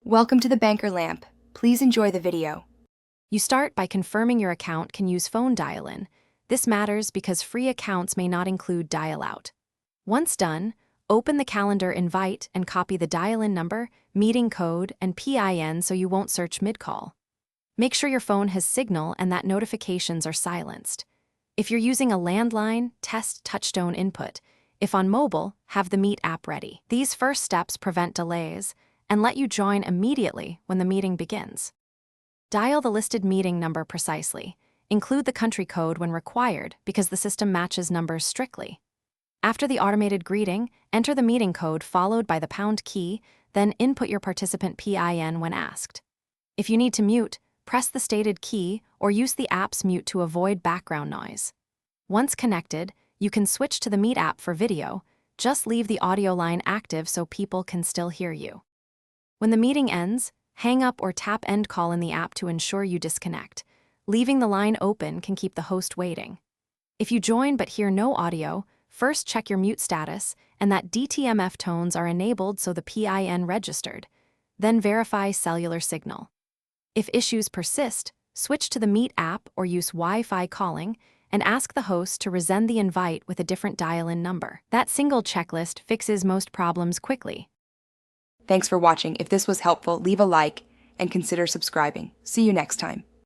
Welcome to the Banker Lamp. Please enjoy the video. You start by confirming your account can use phone dial-in. This matters because free accounts may not include dial-out. Once done, open the calendar invite and copy the dial-in number, meeting code, and PIN so you won't search mid-call. Make sure your phone has signal and that notifications are silenced. If you're using a landline, test touchtone input. If on mobile, have the Meet app ready. These first steps prevent delays and let you join immediately when the meeting begins. Dial the listed meeting number precisely. Include the country code when required because the system matches numbers strictly. After the automated greeting, enter the meeting code followed by the pound key, then input your participant PIN when asked. If you need to mute, press the stated key or use the app's mute to avoid background noise. Once connected, you can switch to the Meet app for video. Just leave the audio line active so people can still hear you. When the meeting ends, hang up or tap end call in the app to ensure you disconnect. Leaving the line open can keep the host waiting. If you join but hear no audio, first check your mute status and that DTMF tones are enabled so the PIN registered. Then verify cellular signal. If issues persist, switch to the Meet app or use Wi-Fi calling and ask the host to resend the invite with a different dial-in number. That single checklist fixes most problems quickly. Thanks for watching. If this was helpful, leave a like and consider subscribing. See you next time.